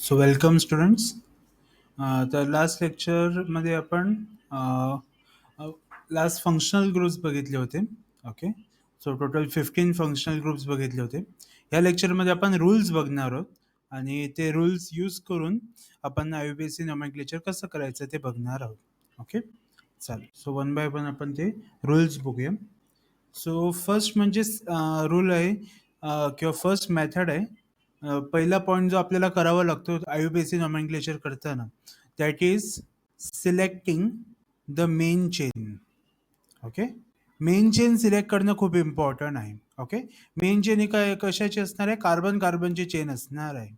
So welcome students. तर last लेक्चरमध्ये आपण लास्ट फंक्शनल ग्रुप्स बघितले होते. Okay, so total 15 functional groups बघितले होते. या लेक्चरमध्ये आपण रूल्स बघणार आहोत आणि ते रूल्स यूज करून आपण IUPAC नॉमेनक्लेचर कसं करायचं ते बघणार आहोत. ओके, चालेल. सो वन बाय वन आपण ते रूल्स बघूया. सो फर्स्ट म्हणजे रूल आहे किंवा फर्स्ट मेथड आहे. पहिला पॉईंट जो आपल्याला करावा लागतो IUPAC नॉमेनक्लेचर करताना, that is selecting the main chain. Okay, main chain select करणं खूप इम्पॉर्टंट आहे. ओके, मेन चेन ही काय कशाची असणार आहे? कार्बन कार्बनची चेन असणार आहे.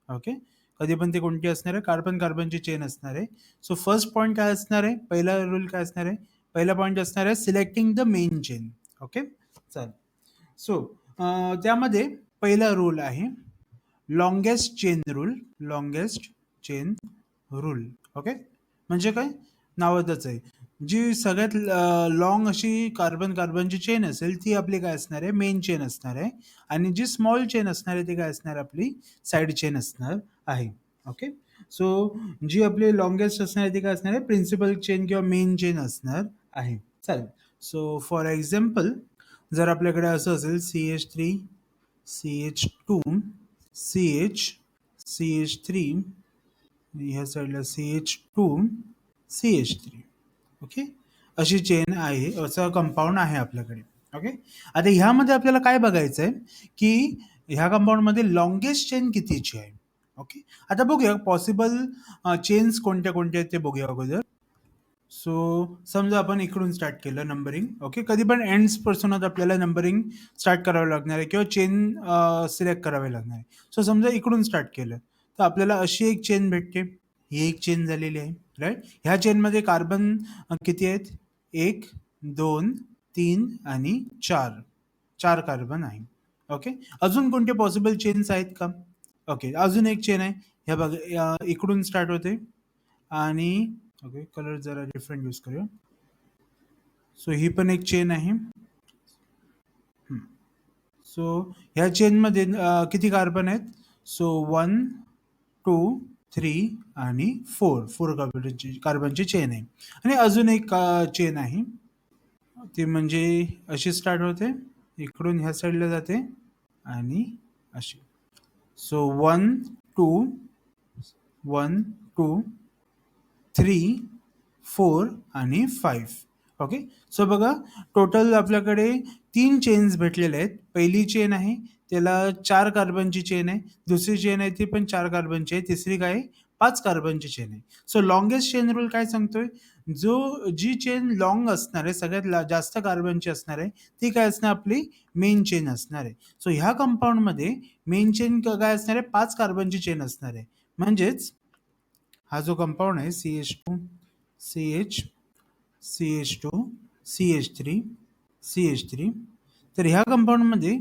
ओके, कधी पण ते कोणती असणार आहे? कार्बन कार्बनची चेन असणार आहे. सो फर्स्ट पॉईंट काय असणार आहे? पहिला रूल काय असणार आहे? पहिला पॉईंट असणार आहे selecting the main chain. Okay, चालेल. सो त्यामध्ये पहिला रूल आहे longest chain rule. Longest chain rule. Okay, म्हणजे काय? नावातच आहे. जी सगळ्यात लॉंग अशी कार्बन कार्बनची चेन असेल ती आपली काय असणार आहे? मेन चेन असणार आहे. आणि जी स्मॉल चेन असणार आहे ती काय असणार? आपली साईड चेन असणार आहे. ओके, सो जी आपली लॉंगेस्ट असणार आहे ती काय असणार आहे? प्रिन्सिपल चेन किंवा मेन चेन असणार आहे. चालेल. सो फॉर एक्झाम्पल, जर आपल्याकडे असं असेल CH3 CH2 CH CH3, ह्या साईडला CH2 CH3. ओके, अशी चेन आहे, असं कंपाऊंड आहे आपल्याकडे. ओके, आता ह्यामध्ये आपल्याला काय बघायचं आहे की ह्या कंपाऊंडमध्ये लॉंगेस्ट चेन कितीची आहे. ओके, आता बघूया पॉसिबल चेन्स कोणत्या कोणत्या आहेत ते बघूया अगोदर. सो समजा आपण इकडून स्टार्ट केलं नंबरिंग. ओके, कधी पण एंड्स पासूनच आपल्याला नंबरिंग स्टार्ट करावं लागणार आहे किंवा चेन सिलेक्ट करावे लागणार आहे. सो समजा इकडून स्टार्ट केलं तर आपल्याला अशी एक चेन भेटते. ही एक चेन झालेली आहे, राईट. ह्या चेनमध्ये कार्बन किती आहेत? 1 2 3 आणि 4. 4 कार्बन आहे. ओके, अजून कोणते पॉसिबल चेन्स आहेत का? ओके, अजून एक चेन आहे. ह्या बघा, इकडून स्टार्ट होते आणि ओके, कलर जरा डिफरंट यूज करूया. सो ही पण एक चेन आहे. सो ह्या चेनमध्ये किती कार्बन आहेत? सो 1 2 3 आणि 4 कार्बनची चेन आहे. आणि अजून एक चेन आहे, ती म्हणजे अशी स्टार्ट होते, इकडून ह्या साईडला जाते आणि अशी. सो 1 2 1 2 3 4 आणि 5. ओके, सो बघा टोटल आपल्याकडे 3 चेन्स भेटलेले आहेत. पहिली चेन आहे त्याला 4 कार्बनची चेन आहे. दुसरी चेन आहे ती पण 4 कार्बनची आहे. तिसरी काय आहे? 5 कार्बनची चेन आहे. सो लॉंगेस्ट चेन रूल काय सांगतोय? जी चेन लॉंग असणार आहे, सगळ्यात जास्त कार्बनची असणार आहे, ती काय असणार? आपली मेन चेन असणार आहे. सो ह्या कंपाऊंडमध्ये मेन चेन काय असणार आहे? 5 कार्बनची चेन असणार आहे. म्हणजेच हा जो कंपाऊंड आहे CH2 CH CH2 CH3 CH3, तर ह्या कंपाऊंडमध्ये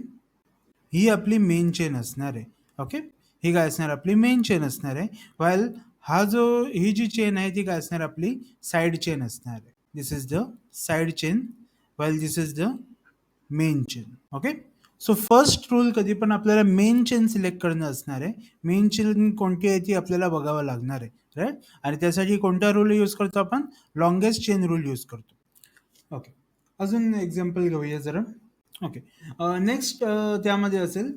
ही आपली मेन चेन असणार आहे. ओके, ही काय असणार? आपली मेन चेन असणार आहे. व्हाईल ही जी चेन आहे ती काय असणार? आपली साईड चेन असणार आहे. This is the side chain, while this is the main chain. Okay, so first rule कधी पण आपल्याला मेन चेन सिलेक्ट करणं असणार आहे. मेन चेन कोणती आहे ती आपल्याला बघावं लागणार आहे, राईट. आणि त्यासाठी कोणता रूल यूज करतो आपण? लॉंगेस्ट चेन रूल यूज करतो. ओके, अजून एक्झाम्पल घेऊया जरा. ओके, नेक्स्ट त्यामध्ये असेल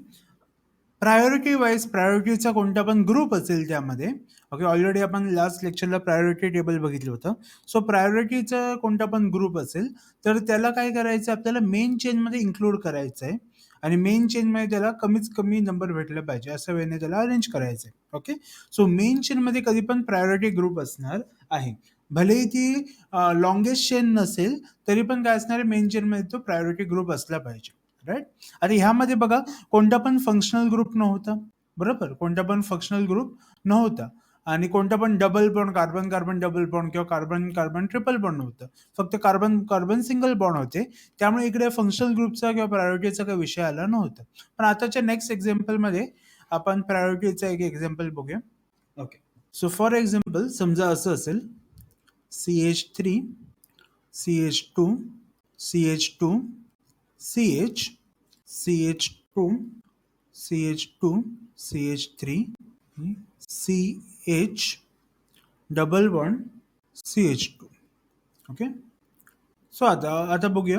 प्रायोरिटी वाईज. प्रायोरिटीचा कोणता पण ग्रुप असेल त्यामध्ये. ओके, ऑलरेडी आपण लास्ट लेक्चरला प्रायोरिटी टेबल बघितलं होतं. सो प्रायोरिटीचा कोणता पण ग्रुप असेल तर त्याला काय करायचं? आपल्याला मेन चेनमध्ये इन्क्लूड करायचं आहे आणि मेन चेनमध्ये त्याला कमीत कमी नंबर भेटला पाहिजे अशा वेळेने त्याला अरेंज करायचं आहे. ओके, सो मेन चेनमध्ये कधी पण प्रायोरिटी ग्रुप असणार आहे. भलेही ती लॉंगेस्ट चेन नसेल तरी पण काय असणार आहे? मेन चेनमध्ये तो प्रायोरिटी ग्रुप असला पाहिजे, राईट. आता ह्यामध्ये बघा कोणता पण फंक्शनल ग्रुप नव्हता, बरोबर. कोणता पण फंक्शनल ग्रुप नव्हता आणि कोणता पण double bond, carbon carbon double bond किंवा कार्बन कार्बन ट्रिपल बॉन्ड नव्हतं. फक्त कार्बन कार्बन सिंगल बॉन्ड होते. त्यामुळे इकडे फंक्शनल ग्रुपचा किंवा प्रायोरिटीचा काही विषय आला नव्हता. पण आताच्या नेक्स्ट एक्झाम्पलमध्ये आपण प्रायोरिटीचा एक एक्झाम्पल बघूया. ओके, सो फॉर एक्झाम्पल समजा असं असेल CH3 CH2 CH2 CH CH2 CH2 CH3 CH double bond CH2. Okay. So आता आता बघूया.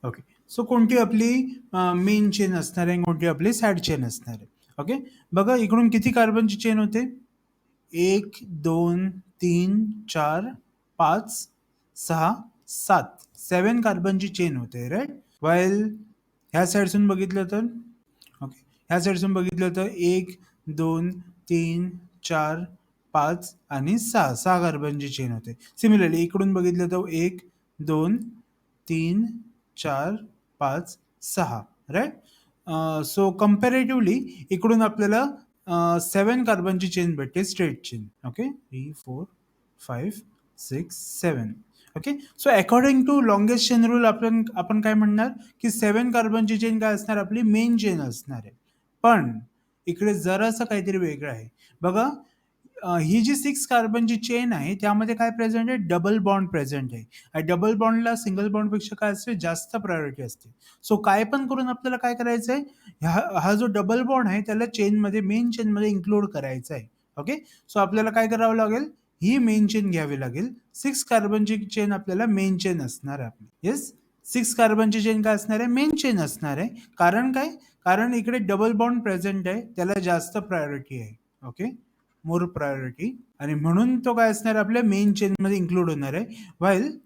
ओके. सो कोणती आपली मेन चेन असणार आहे, कोणती आपली साईड चेन असणार आहे. ओके. बघा इकडून किती कार्बनची चेन होते? 1 2 3 4 5 6 7 7 कार्बनची चेन होते, राईट. वाईल ह्या साईडसून बघितलं तर, ओके, ह्या साईडसून बघितलं तर 1 2 3 4 5 आणि 6 6 कार्बनची चेन होते. सिमिलरली इकडून बघितलं तर 1 2 3 4 5 6, राईट. सो कम्पॅरेटिव्हली इकडून आपल्याला 7 कार्बनची चेन भेटते, straight chain. Okay. 3 4 5 6 7. Okay. So according to longest chain rule आपण आपण काय म्हणणार की 7 कार्बनची चेन काय असणार, आपली मेन चेन असणार आहे. पण इकडे जरासं काहीतरी वेगळं आहे. बघा ही जी 6 कार्बनची चेन आहे त्यामध्ये काय प्रेझेंट आहे, डबल बॉन्ड प्रेझेंट आहे. आणि डबल बॉन्डला सिंगल बॉन्डपेक्षा काय असते, जास्त प्रायोरिटी असते. सो काय पण करून आपल्याला काय करायचं आहे, हा जो डबल बॉन्ड आहे त्याला चेनमध्ये, मेन चेनमध्ये इन्क्लूड करायचा आहे. ओके. सो आपल्याला काय करावं लागेल, ही मेन चेन घ्यावी लागेल. 6 कार्बनची चेन आपल्याला मेन चेन असणार आहे आपली. येस, 6 कार्बनची चेन काय असणार आहे, मेन चेन असणार आहे. कारण काय, कारण इकडे डबल बॉन्ड प्रेझेंट आहे, त्याला जास्त प्रायोरिटी आहे. ओके, मोर प्रायोरिटी. आणि म्हणून तो काय असणार, आपल्या मेन चेन मध्ये इन्क्लूड होणार आहे. व्हाईल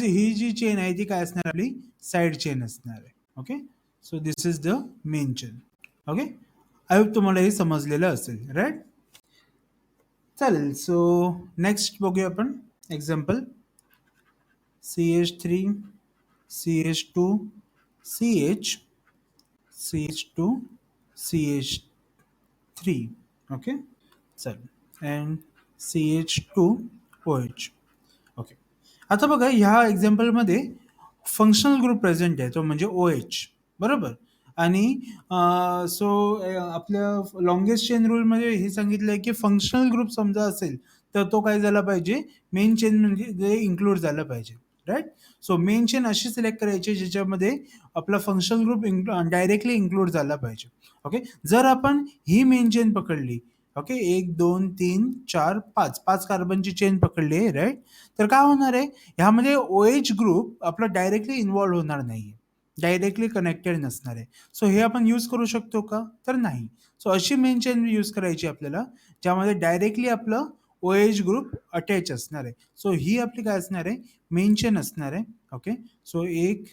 ही जी चेन आहे ती काय असणार, आपली साइड चेन असणार आहे. Okay. So this is the main chain. Okay. I hope तुम्हाला हे समजलेलं असेल, राईट. चालेल. सो नेक्स्ट बघूया आपण example. CH3 CH2 CH CH2 CH3. Okay. चालेल. And CH2OH. ओके. आता बघा ह्या एक्झाम्पलमध्ये फंक्शनल ग्रुप प्रेझेंट आहे, तो म्हणजे OH, बरोबर. आणि सो आपल्या लॉंगेस्ट चेन रूलमध्ये हे सांगितलं आहे की फंक्शनल ग्रुप समजा असेल तर तो काय झाला पाहिजे, मेन चेन म्हणजे इन्क्लूड झालं पाहिजे, राईट. सो मेन चेन अशी सिलेक्ट करायची ज्याच्यामध्ये आपला फंक्शनल ग्रुप डायरेक्टली इन्क्लूड झाला पाहिजे. ओके. जर आपण ही मेन चेन पकडली, ओके, 1 2 3 4 5 5 कार्बनची चेन पकडली आहे, राईट. तर काय होणार आहे, ह्यामध्ये OH ग्रुप आपला डायरेक्टली इन्व्हॉल्व्ह होणार नाहीये, डायरेक्टली कनेक्टेड नसणार आहे. सो हे आपण यूज करू शकतो का, तर नाही. सो अशी मेन चेन यूज करायची आपल्याला ज्यामध्ये डायरेक्टली आपलं OH ग्रुप अटॅच असणार आहे. सो ही आपली काय असणार आहे, मेन चेन असणार आहे. ओके. सो 1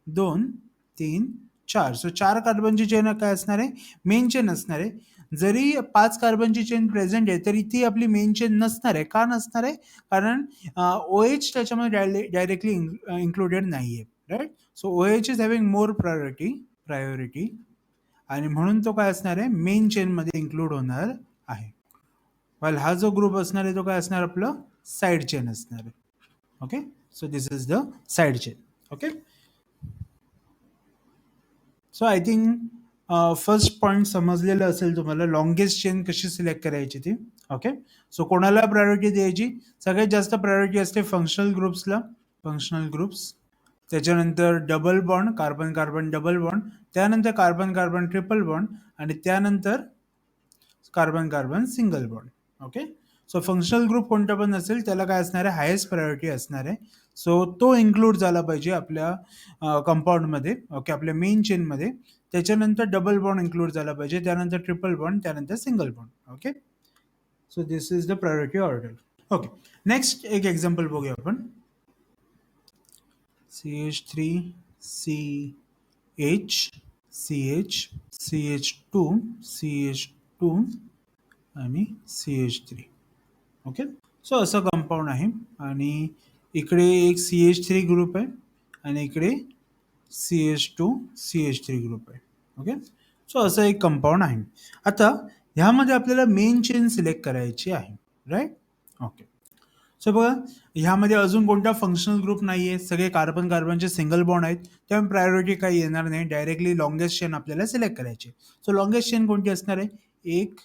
2 3 4. सो 4 कार्बनची चेन काय असणार आहे, मेन चेन असणार आहे. जरी 5 कार्बनची चेन प्रेझेंट आहे तरी ती आपली मेन चेन नसणार आहे. का नसणार आहे, कारण OH त्याच्यामध्ये डायरेक्टली इन्क्लुडेड नाहीये, right. So OH is having more priority आणि म्हणून तो काय असणार आहे, मेन चेनमध्ये इन्क्लूड होणार आहे. वाईल हा जो ग्रुप असणार आहे तो काय असणार, आपलं साईड चेन असणार आहे. Okay. So this is the side chain. Okay. So I think first point समजलेलं असेल तुम्हाला, लॉंगेस्ट चेन कशी सिलेक्ट करायची ती. ओके. सो कोणाला प्रायोरिटी द्यायची, सगळ्यात जास्त प्रायोरिटी असते फंक्शनल ग्रुप्सला, फंक्शनल ग्रुप्स. त्याच्यानंतर double bond, carbon carbon double bond, त्यानंतर कार्बन कार्बन ट्रिपल बॉन्ड आणि त्यानंतर carbon carbon single bond. Okay. So functional group कोणता पण असेल त्याला काय असणार आहे, हायेस्ट प्रायोरिटी असणार आहे. सो तो इन्क्लूड झाला पाहिजे आपल्या कंपाऊंडमध्ये. ओके, आपल्या मेन चेनमध्ये. त्याच्यानंतर डबल बॉन्ड इन्क्लूड झाला पाहिजे, त्यानंतर ट्रिपल बॉन्ड, त्यानंतर single bond. Okay. So this is the priority order. Okay. Next एक एक्झाम्पल बघूया आपण. CH3 CH CH CH2 CH2 आणि CH3. ओके. सो असं कंपाऊंड आहे आणि इकडे एक CH3 ग्रुप आहे आणि इकडे CH2 CH3 ग्रुप आहे. ओके. सो असं एक कंपाऊंड आहे. आता ह्यामध्ये आपल्याला मेन चेन सिलेक्ट करायची आहे, राईट. ओके. सो बघा ह्यामध्ये अजून कोणता फंक्शनल ग्रुप नाही आहे, सगळे कार्बन कार्बनचे सिंगल बॉन्ड आहेत, त्यामुळे प्रायोरिटी काही येणार नाही, डायरेक्टली लॉंगेस्ट चेन आपल्याला सिलेक्ट करायची. सो लॉंगेस्ट चेन कोणती असणार आहे, 1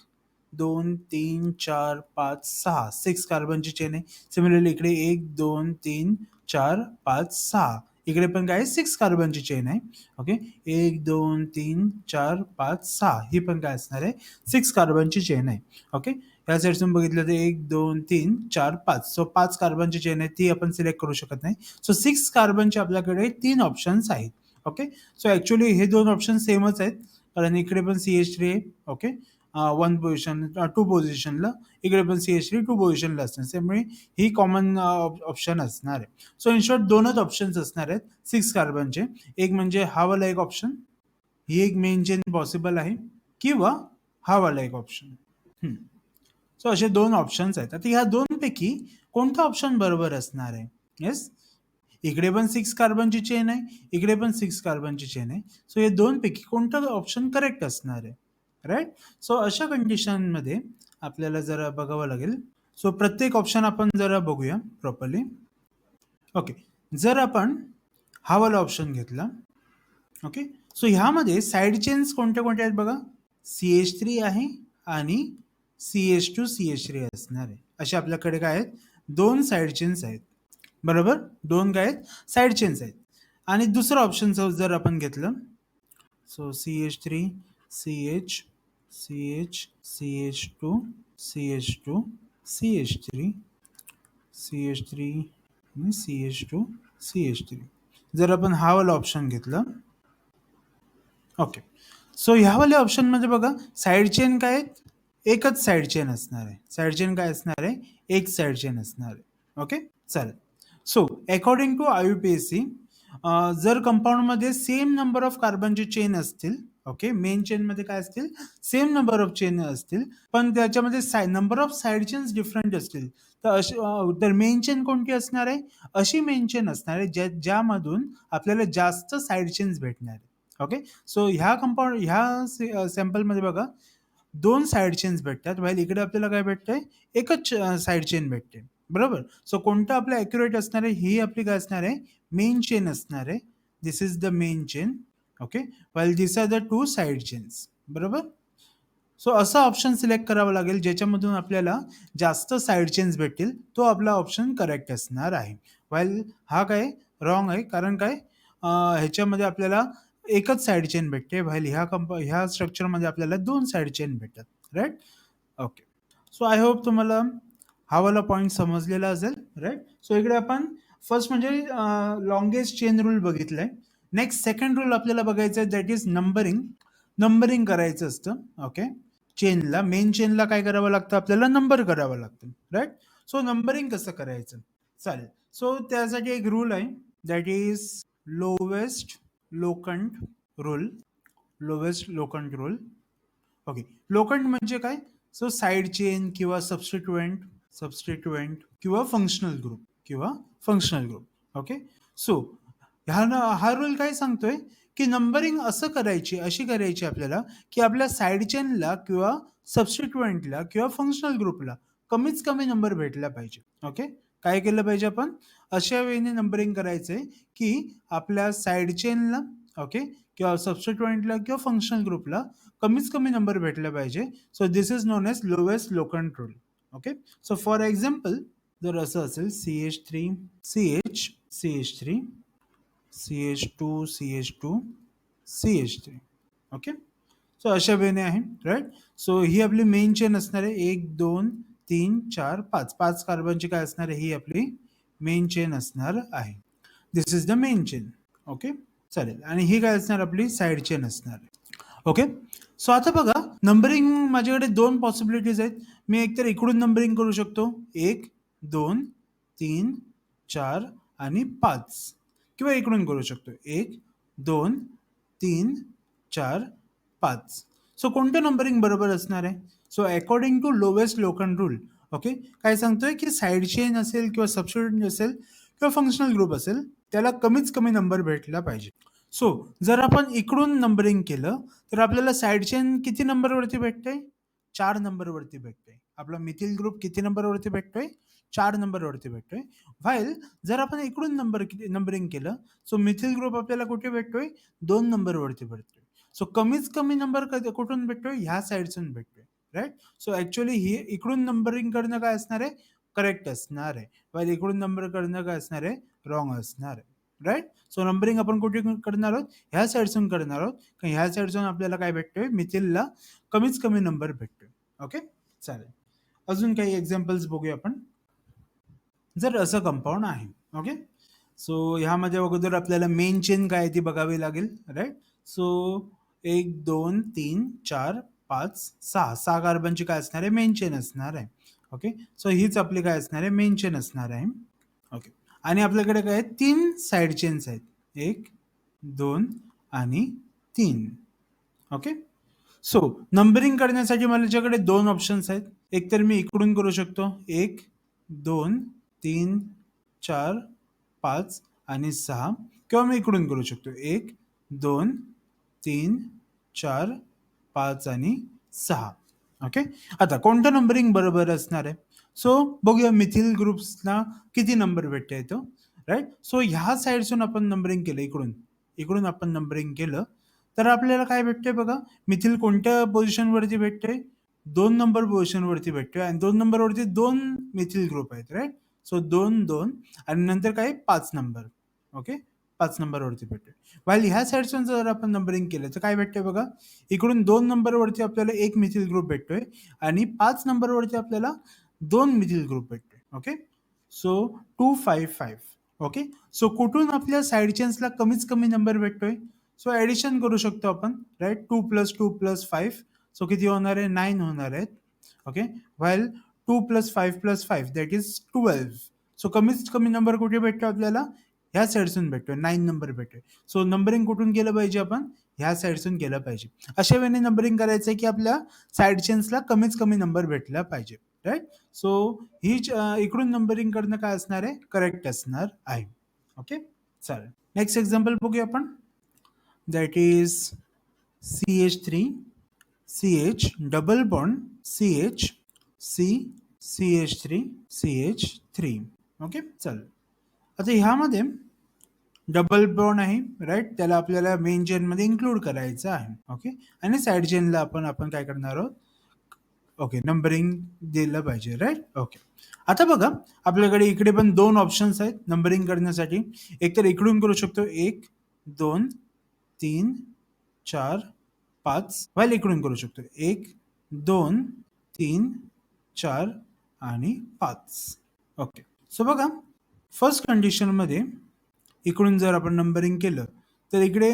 2 3 4 5 6 कार्बनची चेन आहे. सिमिलरली इकडे 1 2 3 4 5 6 इकडे पण काय 6 कार्बनची चेन आहे. ओके. 1, 2, 3, 4, 5, 6 ही पण काय असणार आहे 6 कार्बनची चेन आहे. ओके. या साईडून बघितलं तर 1, 2, 3, 4, 5. सो 5 कार्बनची चेन आहे ती आपण सिलेक्ट करू शकत नाही. सो 6 कार्बनचे आपल्याकडे 3 ऑप्शन्स आहेत. ओके. सो ॲक्च्युअली हे 2 ऑप्शन सेमच आहेत. कारण इकडे पण CH3 आहे. ओके. 1 पोझिशन 2 पोझिशनला, इकडे पण CH3 2 पोझिशनला असणार. त्यामुळे ही कॉमन ऑप्शन असणार आहे. सो इन शॉर्ट 2च ऑप्शन्स असणार आहेत 6 कार्बनचे. एक म्हणजे हा वाला एक ऑप्शन, ही एक मेन चेन पॉसिबल आहे किंवा हा वाला एक ऑप्शन. सो असे 2 ऑप्शन्स आहेत. आता ह्या 2 पैकी कोणता ऑप्शन बरोबर असणार आहे? येस. इकडे पण 6 कार्बनची चेन आहे, इकडे पण 6 कार्बनची चेन आहे. सो हे 2 पैकी कोणतं ऑप्शन करेक्ट असणार आहे? राइट? सो अशा कंडिशनमध्ये आपल्याला जरा बघावं लागेल. सो प्रत्येक ऑप्शन आपण जरा बघूया प्रॉपरली. ओके. जर आपण हा वाला ऑप्शन घेतला, ओके. सो ह्यामध्ये साइड चेन्स कोणत्या आहेत बघा. CH3 आहे आणि CH2CH3 असणार आहे. असे आपल्याकडे काय आहेत 2 साइड चेन्स आहेत. बरोबर? 2 काय आहेत साइड चेन्स आहेत. आणि दुसरं ऑप्शन जर आपण घेतलं, so CH3, CH, CH, CH2, CH2, CH3, CH3 आणि CH2, CH3. जर आपण हा वाला ऑप्शन घेतला, ओके. सो ह्यावाल्या ऑप्शनमध्ये बघा साइड चेन काय आहेत? एकच साइड चेन असणार आहे. साइड चेन काय असणार आहे? एक साइड चेन असणार आहे. ओके. चालेल. सो अकॉर्डिंग टू IUPAC जर कंपाऊंडमध्ये सेम नंबर ऑफ कार्बनचे चेन असतील, ओके, मेन चेनमध्ये काय असतील सेम नंबर ऑफ चेन असतील, पण त्याच्यामध्ये number of side chains different असतील, तर मेन चेन कोणती असणार आहे? अशी मेन चेन असणार आहे ज्यामधून आपल्याला जास्त साइड चेन्स भेटणार आहे. ओके. सो ह्या सॅम्पलमध्ये बघा 2 साइड चेन्स भेटतात, व्हाईल इकडे आपल्याला काय भेटतंय एकच साइड चेन भेटते. बरोबर? सो कोणतं आपलं ॲक्युरेट असणार आहे? ही आपली काय असणार आहे? मेन चेन असणार आहे. This is the main chain. Okay. While this are the 2 side chains. बरोबर? सो असा ऑप्शन सिलेक्ट करावा लागेल ज्याच्यामधून आपल्याला जास्त साइड चेन्स भेटतील. तो आपला ऑप्शन करेक्ट असणार आहे. व्हाईल हा काय रॉंग आहे. कारण काय ह्याच्यामध्ये आपल्याला एकच साइड चेन भेटते. व्हाईल ह्या स्ट्रक्चरमध्ये आपल्याला 2 साइड चेन भेटतात. Right? Okay. So I hope तुम्हाला हा वाला पॉइंट समजलेला असेल. राइट? सो इकडे आपण फर्स्ट म्हणजे लाँगेस्ट चेन रूल बघितलाय. नेक्स्ट सेकंड रूल आपल्याला बघायचं आहे, दॅट इज नंबरिंग. नंबरिंग करायचं असतं. ओके. चेनला, मेन चेनला काय करावं लागतं आपल्याला? नंबर करावं लागतं. राइट? सो नंबरिंग कसं करायचं? चालेल. सो त्यासाठी एक रूल आहे, that is lowest locant rule. Lowest locant rule. Okay. Locant म्हणजे काय? सो साइड चेन किंवा सबस्टिट्युएंट किंवा फंक्शनल ग्रुप. ओके. सो हा रूल काय सांगतोय की नंबरिंग अशी करायची आपल्याला की आपल्या साइड चेनला किंवा सबस्टिट्युएंटला किंवा फंक्शनल ग्रुपला कमीच कमी नंबर भेटला पाहिजे. ओके. काय केलं पाहिजे आपण? अशा वेळेने नंबरिंग करायचंय की आपल्या साइड चेनला, ओके, किंवा सबस्टिट्युएंटला किंवा फंक्शनल ग्रुपला कमीच कमी नंबर भेटला पाहिजे. So this is known as lowest locant rule. Okay. So for example जर असं असेल CH3, CH, CH3, CH2, CH2, CH3. Okay. So अशा वेने आहे. राईट? सो ही आपली मेन चेन असणार आहे. 1, 2, 3, 4, 5. 5 कार्बनची काय असणार आहे? ही आपली मेन चेन असणार आहे. This is the main chain. Okay. चालेल. आणि ही काय असणार? आपली साइड चेन असणार आहे. ओके. सो आता बघा नंबरिंग माझ्याकडे 2 पॉसिबिलिटीज आहेत. मी एकतर इकडून नंबरिंग करू शकतो. 1, 2, 3, 4 आणि 5 किंवा इकडून करू शकतो. 1, 2, 3, 4, 5. सो कोणतं नंबरिंग बरोबर असणार आहे? So according to lowest locant rule, okay, काय सांगतोय की साइड चेन असेल किंवा सबस्टिट्यूएंट असेल किंवा फंक्शनल ग्रुप असेल, त्याला कमीच कमी नंबर भेटला पाहिजे. सो जर आपण इकडून नंबरिंग केलं तर आपल्याला साइड चेन किती नंबरवरती भेटते? 4 नंबरवरती भेटते. आपला मिथिल ग्रुप किती नंबरवरती भेटतोय? 4 नंबरवरती भेटतोय. व्हाईल जर आपण इकडून नंबरिंग केलं, सो मिथिल ग्रुप आपल्याला कुठे भेटतोय? 2 नंबरवरती भेटतोय. सो कमीच कमी नंबर कुठून भेटतोय? ह्या साइडसून भेटतोय. राइट? सो ॲक्च्युअली ही इकडून नंबरिंग करणं काय असणार आहे? करेक्ट असणार आहे. व्हाईल इकडून नंबर करणं काय असणार आहे? रॉंग असणार आहे. राईट. सो नंबरिंग आपण कुठे करणार आहोत, ह्या साईडसून करणार आहोत, कारण ह्या साईडसून आपल्याला काय भेटतोय, मिथिलला कमीच कमी नंबर भेटतोय. ओके, चालेल. अजून काही एक्झाम्पल्स बघूया आपण. जर असं कंपाऊंड आहे, ओके, सो ह्यामध्ये अगोदर आपल्याला मेन चेन काय आहे ती बघावी लागेल, राईट. सो 1 2 3 4 5 6 कार्बनची काय असणार आहे, मेन चेन असणार आहे. ओके, सो हीच आपली काय असणार आहे, मेन चेन असणार आहे. ओके, आणि आपल्याकडे काय आहे, 3 साईड चेन्स आहेत, 1 2 आणि 3. ओके, सो नंबरिंग करण्यासाठी माझ्याकडे 2 ऑप्शन्स आहेत. एक तर मी इकडून करू शकतो, 1 2 3 4 5 आणि 6, किंवा मी इकडून करू शकतो, 1 2 3 4 5 आणि 6. ओके, आता कोणतं नंबरिंग बरोबर असणार आहे? सो बघूया मिथिल ग्रुप्सला किती नंबर भेटते येतो, राईट. सो ह्या साईडसून आपण नंबरिंग केलं, इकडून इकडून आपण नंबरिंग केलं, तर आपल्याला काय भेटते बघा, मिथिल कोणत्या पोझिशनवरती भेटते, 2 नंबर पोझिशनवरती भेटते, आणि 2 नंबरवरती 2 मिथिल ग्रुप आहेत, राईट. सो 2 2 आणि नंतर काय, 5 नंबर. ओके, 5 नंबरवरती भेटते. वाईल ह्या साईडसून जर आपण नंबरिंग केलं तर काय भेटते बघा, इकडून 2 नंबरवरती आपल्याला 1 मिथिल ग्रुप भेटतोय, आणि 5 नंबरवरती आपल्याला 2 मिथिल ग्रुप भेटतोय. Okay, so 2 5 5. ओके, सो कुठून आपल्या साईड चेन्सला कमीच कमी नंबर भेटतोय, सो ॲडिशन करू शकतो आपण, राईट. 2 + 2 + 5, सो किती होणार आहे, 9 होणार आहेत. Okay, while 2 + 5 + 5 that is 12. So कमीत कमी नंबर कुठे भेटतो आपल्याला, ह्या साईडसून भेटतोय, 9 नंबर भेटतोय. सो नंबरिंग कुठून केलं पाहिजे आपण, ह्या साईडसून केलं पाहिजे. अशा वेळेने नंबरिंग करायचं आहे की आपल्या साईड चेन्सला कमीच कमी नंबर भेटला पाहिजे, राईट. सो ही इकडून नंबरिंग करणं काय असणार आहे, करेक्ट असणार आहे. ओके, चालेल. नेक्स्ट एक्झाम्पल बघूया आपण, that is CH3 CH double bond CH C CH3 CH3. Okay, चालेल. आता ह्यामध्ये डबल बॉन्ड आहे, राईट, त्याला आपल्याला मेन चेनमध्ये इन्क्लूड करायचं आहे. ओके, आणि साईड चेनला आपण काय करणार आहोत, ओके, नंबरिंग दिलं पाहिजे, राईट. ओके, आता बघा, आपल्याकडे इकडे पण 2 ऑप्शन्स आहेत नंबरिंग करण्यासाठी. एक तर इकडून करू शकतो, 1 2 3 4 5, व्हाईल इकडून करू शकतो, 1 2 3 4 आणि 5. ओके, सो बघा, फर्स्ट कंडिशनमध्ये इकडून जर आपण नंबरिंग केलं तर इकडे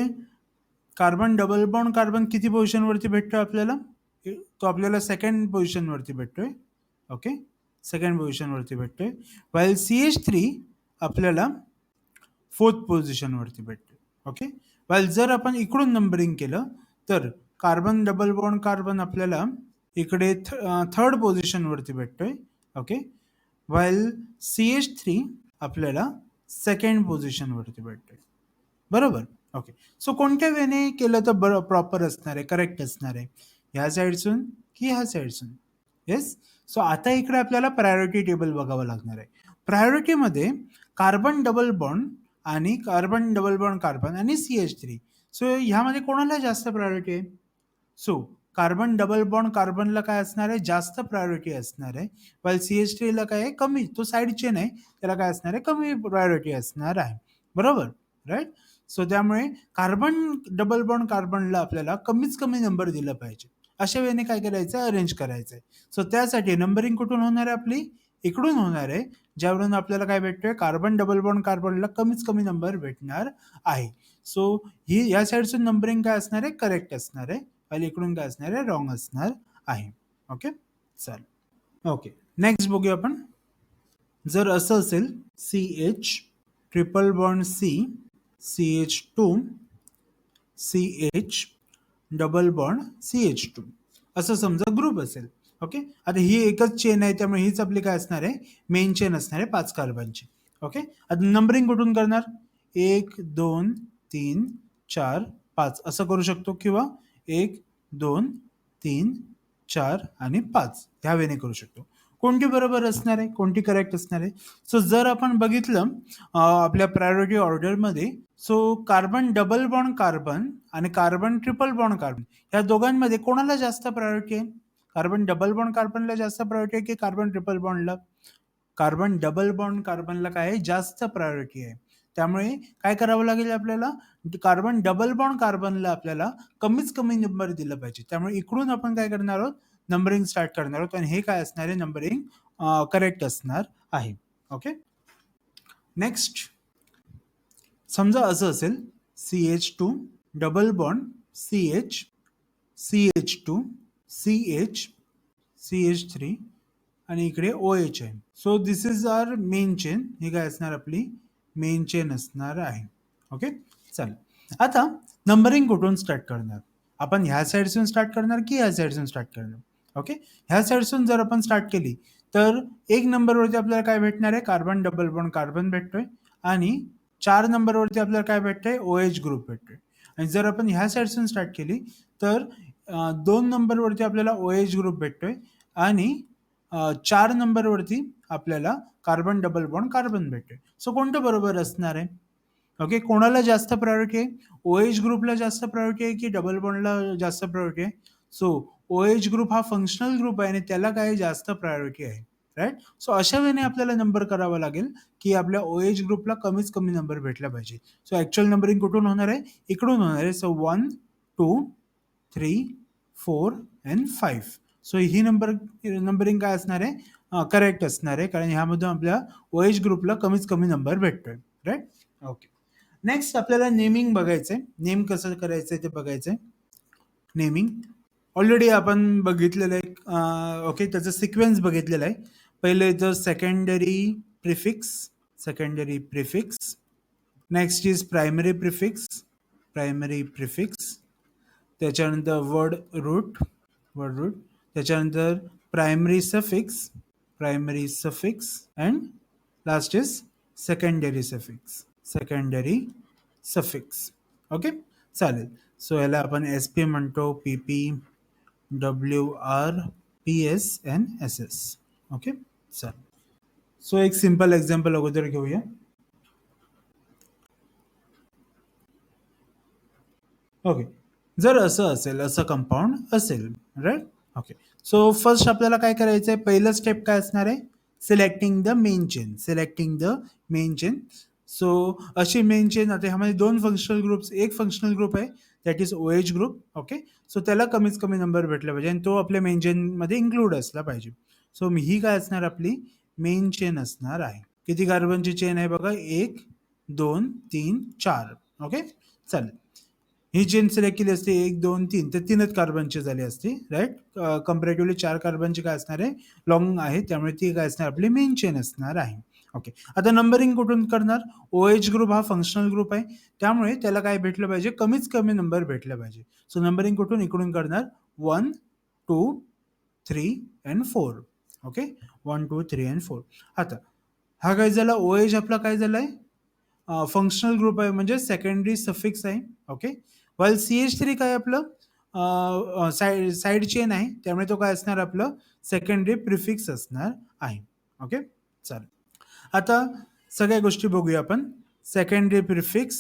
कार्बन डबल बॉन्ड कार्बन किती पोझिशनवरती भेटतोय आपल्याला, तो आपल्याला सेकंड पोझिशनवरती भेटतोय. ओके, सेकंड पोझिशनवरती भेटतोय, व्हाईल CH3 आपल्याला 4th पोझिशनवरती भेटतोय. ओके, व्हाईल जर आपण इकडून नंबरिंग केलं तर कार्बन डबल बॉन्ड कार्बन आपल्याला इकडे 3rd पोझिशनवरती भेटतोय. ओके, व्हाईल CH3 आपल्याला 2nd पोझिशनवरती भेटतोय, बरोबर. ओके, सो कोणत्या वेने केलं तर प्रॉपर असणार आहे, करेक्ट असणार आहे, ह्या साईडसून की ह्या साईडसून. येस, सो आता इकडे आपल्याला प्रायोरिटी टेबल बघावं लागणार आहे. प्रायोरिटीमध्ये कार्बन डबल बॉन्ड आणि कार्बन डबल बॉन्ड कार्बन आणि CH3, सो ह्यामध्ये कोणाला जास्त प्रायोरिटी आहे, सो कार्बन डबल बॉन्ड कार्बनला काय असणार आहे, जास्त प्रायोरिटी असणार आहे, वाईल CH3ला काय आहे, कमी, तो साईड चेन आहे, त्याला काय असणार आहे, कमी प्रायोरिटी असणार आहे, बरोबर, राईट. सो त्यामुळे कार्बन डबल बॉन्ड कार्बनला आपल्याला कमीच कमी नंबर दिला पाहिजे. अशा वेळेने काय करायचं, अरेंज करायचं आहे. सो त्यासाठी नंबरिंग कुठून होणार आहे आपली, इकडून होणार आहे, ज्यावरून आपल्याला काय भेटतोय, कार्बन डबल बॉन्ड कार्बनला कमीच कमी नंबर भेटणार आहे. सो ही या साईडचं नंबरिंग काय असणार आहे, करेक्ट असणार आहे, आणि इकडून काय असणार आहे, रॉंग असणार आहे. ओके, चालेल. ओके, नेक्स्ट बघूया आपण. जर असं असेल, CH triple bond C CH2 CH double bond CH2 असं समजा ग्रुप असेल. ओके, आता ही एकच चेन आहे, त्यामुळे हीच आपली काय असणार आहे, मेन चेन असणार आहे 5 कार्बनची. ओके, आता नंबरिंग कुठून करणार, 1 2 3 4 5 असं करू शकतो, किंवा 1 2 3 4 आणि 5 ह्या वेने करू शकतो. कोणती बरोबर असणार आहे, कोणती करेक्ट असणार आहे. सो जर आपण बघितलं आपल्या प्रायोरिटी ऑर्डरमध्ये, so carbon double bond carbon आणि कार्बन ट्रिपल बॉन्ड कार्बन या दोघांमध्ये कोणाला जास्त प्रायोरिटी आहे, कार्बन डबल बॉन्ड कार्बनला जास्त प्रायोरिटी आहे की कार्बन ट्रिपल बॉन्डला, कार्बन डबल बॉन्ड कार्बनला काय आहे, जास्त प्रायोरिटी आहे. त्यामुळे काय करावं लागेल आपल्याला, कार्बन डबल बॉन्ड कार्बनला आपल्याला कमीच कमी नंबर दिलं पाहिजे. त्यामुळे इकडून आपण काय करणार आहोत, नंबरिंग स्टार्ट करणार आहोत आणि हे काय असणार आहे, नंबरिंग करेक्ट असणार आहे. ओके. नेक्स्ट समजा असं असेल, CH2 double bond CH CH2 CH CH3 आणि इकडे OH आहे. So this is our main chain. ही काय असणार, आपली मेन चेन असणार आहे. ओके. चालेल. आता नंबरिंग कुठून स्टार्ट करणार, आपण ह्या साईडसून स्टार्ट करणार की ह्या साईडसून स्टार्ट करणार. ओके. ह्या साईडसून जर आपण स्टार्ट केली तर 1 नंबरवरती आपल्याला काय भेटणार आहे, कार्बन डबल बॉन्ड कार्बन भेटतोय आणि 4 नंबरवरती आपल्याला काय भेटतंय, OH ग्रुप भेटतोय. आणि जर आपण ह्या साईडसून स्टार्ट केली तर 2 नंबरवरती आपल्याला OH ग्रुप भेटतोय आणि 4 नंबरवरती आपल्याला कार्बन डबल बॉन्ड कार्बन भेटतोय. सो कोणतं बरोबर असणार आहे? ओके. कोणाला जास्त प्रायोरिटी आहे, OH ग्रुपला जास्त प्रायोरिटी आहे की डबल बॉन्डला जास्त प्रायोरिटी आहे? सो OH ग्रुप हा फंक्शनल ग्रुप आहे आणि त्याला काय जास्त प्रायोरिटी आहे, राईट. सो अशा वेळेने आपल्याला नंबर करावा लागेल की आपल्या OH ग्रुपला कमीच कमी नंबर भेटला पाहिजे. सो ऍक्च्युअल नंबरिंग कुठून होणार आहे, इकडून होणार आहे. So 1 2 3 4 and 5. So he numbering काय असणार आहे, करेक्ट असणार आहे, कारण ह्यामधून आपल्या OH ग्रुपला कमीच कमी नंबर भेटतोय, राईट. ओके. नेक्स्ट आपल्याला नेमिंग बघायचंय. नेम कसं करायचंय ते बघायचंय. नेमिंग ऑलरेडी आपण बघितलेलं आहे. ओके. त्याचं सिक्वेन्स बघितलेला आहे. पहिले तर secondary prefix, secondary prefix. Next is primary prefix, primary prefix. त्याच्यानंतर वर्ड रूट, वर्ड रूट. त्याच्यानंतर primary suffix, primary suffix. And last is secondary suffix, secondary suffix. Okay. चालेल. सो याला आपण SP म्हणतो, PP, WR, PS and SS. Okay. चालेल. So एक simple example अगोदर घेऊया. ओके. जर असं असेल, असं कंपाऊंड असेल, राईट. ओके. सो फर्स्ट आपल्याला काय करायचं आहे, पहिलं स्टेप काय असणार आहे, selecting the main chain, selecting the main chain. So अशी मेन चेन, आता ह्यामध्ये 2 फंक्शनल ग्रुप्स, एक फंक्शनल ग्रुप आहे that is OH group. Okay. So त्याला कमीत कमी नंबर भेटला पाहिजे आणि तो आपल्या मेन चेनमध्ये इन्क्लूड असला पाहिजे. सो ही काय असणार, आपली मेन चेन असणार आहे. किती कार्बनची चेन आहे बघा, 1 2 3 4. ओके. चालेल. ही चेन सिलेक्ट केली असते 1 2 3 तर 3च कार्बनची झाली असती, राईट. कम्पॅरेटिव्हली 4 कार्बनची काय असणार आहे, लॉंग आहे, त्यामुळे ती काय असणार, आपली मेन चेन असणार आहे. ओके. आता नंबरिंग कुठून करणार, OH ग्रुप हा फंक्शनल ग्रुप आहे, त्यामुळे त्याला काय भेटलं पाहिजे, कमीच कमी नंबर भेटला पाहिजे. सो नंबरिंग कुठून, इकडून करणार. 1 2 3 अँड 4. ओके. 1 2 3 अँड 4. आता हा काय झाला, OH आपला काय झालाय, फंक्शनल ग्रुप आहे म्हणजे सेकंडरी सफिक्स आहे. ओके. वाईल CH3 काय आपलं साईड चेन आहे, त्यामुळे तो काय असणार, आपलं सेकंडरी प्रिफिक्स असणार आहे. ओके. चालेल. आता सगळ्या गोष्टी बघूया आपण. Secondary prefix,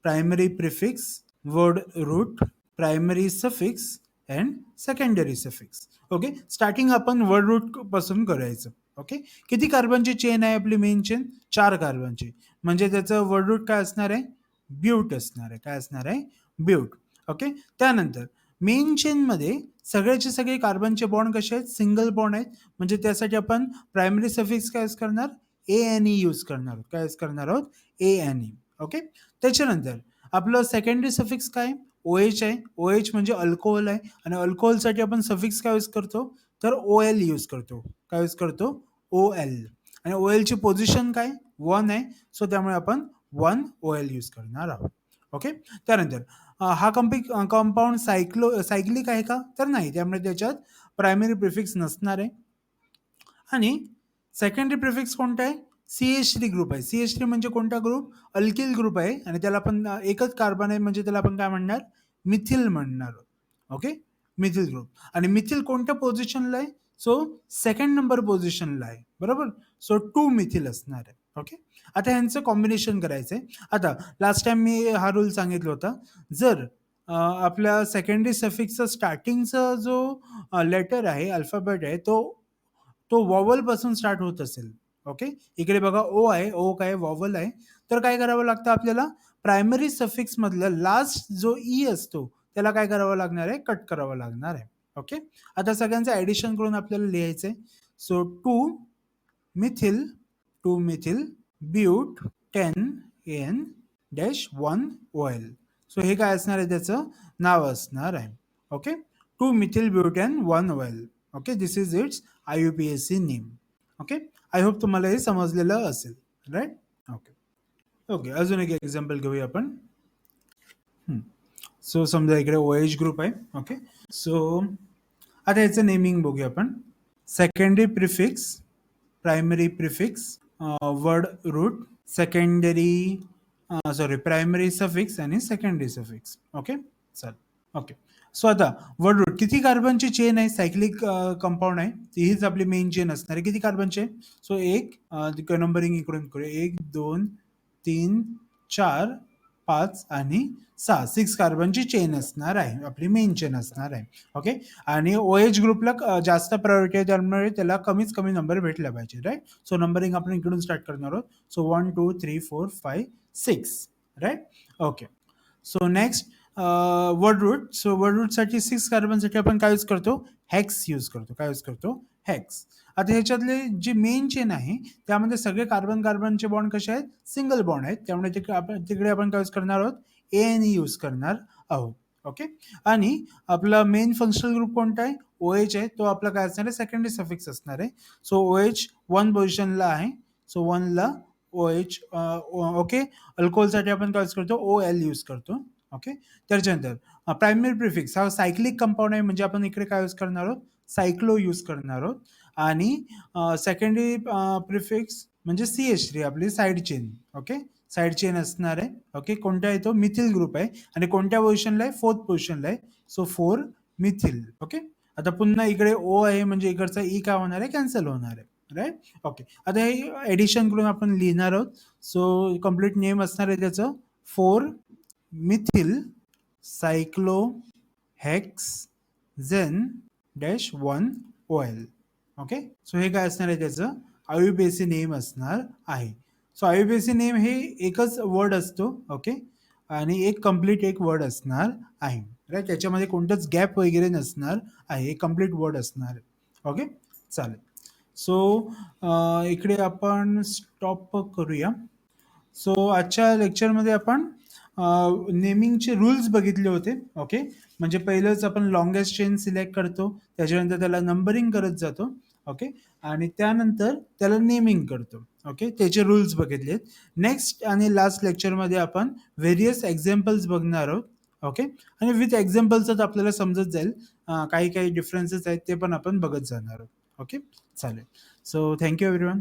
primary prefix, word root, primary suffix and secondary suffix. Okay. Starting आपण वर्ड रूट पासून करायचं. ओके. किती कार्बनची चेन आहे आपली मेन चेन, 4 कार्बनची, म्हणजे त्याचं वर्ड रूट काय असणार आहे, ब्यूट असणार आहे. काय असणार आहे, ब्यूट. ओके. त्यानंतर मेन चेनमध्ये सगळ्याचे सगळे कार्बनचे बॉन्ड कसे आहेत, सिंगल बॉन्ड आहेत, म्हणजे त्यासाठी आपण प्रायमरी सफिक्स काय करणार, ANE यूज करणार आहोत. काय यूज करणार आहोत, ANE. ओके. त्याच्यानंतर आपलं सेकंडरी सफिक्स काय, OH आहे. OH म्हणजे अल्कोहोल आहे आणि अल्कोहोलसाठी आपण सफिक्स काय यूज करतो, तर OL यूज करतो. काय यूज करतो, OL. आणि OL ची पोझिशन काय, 1 आहे, सो त्यामुळे आपण 1 OL यूज करणार आहोत. ओके. त्यानंतर हा कंपाऊंड सायक्लिक आहे का, तर नाही, त्यामुळे त्याच्यात प्रायमरी प्रिफिक्स नसणार आहे. आणि सेकंडरी प्रिफिक्स कोणता आहे, CH3 ग्रुप आहे. CH3 म्हणजे कोणता ग्रुप, अल्किल ग्रुप आहे आणि त्याला आपण एकच कार्बन आहे, म्हणजे त्याला आपण काय म्हणणार, मिथिल म्हणणार. ओके. Methyl group. आणि मिथिल कोणत्या पोझिशनला आहे, सो सेकंड नंबर पोझिशनला आहे, बरोबर. सो 2 मिथिल असणार आहे. ओके. आता ह्यांचं कॉम्बिनेशन करायचं आहे. आता लास्ट टाइम मी हा रूल सांगितला होता, जर आपल्या सेकंडरी सफिक्सचा स्टार्टिंगचा जो लेटर आहे, अल्फाबेट आहे, तो वॉवल पासून स्टार्ट होत असेल, ओके. इकडे बघा ओ आहे, ओ काय वॉवल आहे. तर काय करावं लागतं आपल्याला, प्रायमरी सफिक्स मधलं लास्ट जो ई असतो त्याला काय करावं लागणार आहे, कट करावं लागणार आहे. ओके. आता सगळ्यांचं ऍडिशन करून आपल्याला लिहायचंय. So methyl two methyl but 10 dash 1 O L. So हे काय असणार आहे, त्याचं नाव असणार आहे. Okay. 2 methyl butane 1 OL. Okay, this is its IUPAC name. Okay. I hope तुम्हाला हे समजलेलं असेल. राईट. ओके. ओके, अजून एक एक्झाम्पल घेऊया आपण. सो समजा इकडे OH ग्रुप आहे. ओके. सो आता याचं नेमिंग बघूया आपण. Secondary prefix, primary prefix, word root, secondary primary suffix आणि सेकंडरी सफिक्स. ओके. चल. ओके. सो आता वर्ड रूट, किती कार्बनची चेन आहे, सायक्लिक कंपाऊंड आहे, हीच आपली मेन चेन असणार आहे. किती कार्बनचे? सो एक नंबरिंग इकडून करूया. 1 2 3 4 5 आणि 6, 6 कार्बनची चेन असणार आहे, आपली मेन चेन असणार आहे. ओके. आणि OH ग्रुपला जास्त प्रायोरिटी आहे, त्यामुळे त्याला कमीत कमी नंबर भेटला पाहिजे. राईट. सो नंबरिंग आपण इकडून स्टार्ट करणार आहोत. So 1 2 3 4 5 6. Right. Okay. So next word root. So word रूटसाठी 6 कार्बनसाठी आपण काय यूज करतो, हेक्स यूज करतो. काय यूज करतो, हेक्स. आता ह्याच्यातले जी मेन चेन आहे त्यामध्ये सगळे कार्बन कार्बनचे बॉन्ड कसे आहेत, सिंगल बॉन्ड आहेत, त्यामुळे तिकडे आपण काय यूज करणार आहोत, ANE यूज करणार आहोत. ओके. आणि आपला मेन फंक्शनल ग्रुप कोणता आहे, OH आहे, तो आपला काय असणार आहे, सेकंडरी सफिक्स असणार आहे. सो OH 1 पोझिशनला आहे. सो 1 ला OH. ओके. अल्कोहोलसाठी आपण काय यूज करतो, OL यूज करतो. ओके. त्याच्यानंतर प्रायमरी प्रिफिक्स हा सायक्लिक कंपाऊंड आहे, म्हणजे आपण इकडे काय यूज करणार आहोत, सायक्लो यूज करणार आहोत. आणि सेकंडरी प्रिफिक्स म्हणजे CH3 आपली side chain. Okay. Side chain असणार आहे. ओके. कोणत्या आहे तो, मिथिल ग्रुप आहे, आणि कोणत्या पोझिशनला आहे, 4th पोझिशनला आहे. So 4 methyl. ओके. आता पुन्हा इकडे O आहे, म्हणजे इकडचा E काय होणार आहे, कॅन्सल होणार आहे. राईट. ओके. आता हे एडिशन करून आपण लिहिणार आहोत. सो कम्प्लीट नेम असणार आहे त्याचं 4 methyl cyclohexene dash 1 OL. Okay. So हे काय असणार आहे, त्याचं IUPAC नेम असणार आहे. सो IUPAC नेम हे एकच वर्ड असतो. ओके. आणि एक कम्प्लीट एक वर्ड असणार आहे. राईट. त्याच्यामध्ये कोणतंच गॅप वगैरे नसणार आहे, एक कम्प्लीट वर्ड असणार आहे. ओके. चालेल. सो इकडे आपण स्टॉप करूया. सो आजच्या लेक्चरमध्ये आपण नेमिंगचे रूल्स बघितले होते. ओके. म्हणजे पहिलंच आपण लॉंगेस्ट चेन सिलेक्ट करतो, त्याच्यानंतर त्याला नंबरिंग करत जातो. ओके. आणि त्यानंतर त्याला नेमिंग करतो. ओके. त्याचे रूल्स बघितलेत. नेक्स्ट आणि लास्ट लेक्चरमध्ये आपण व्हेरियस एक्झाम्पल्स बघणार आहोत. ओके. आणि विथ एक्झाम्पल्सच आपल्याला समजत जाईल काही काही डिफरन्सेस आहेत, ते पण आपण बघत जाणार आहोत. ओके. चालेल. So thank you everyone.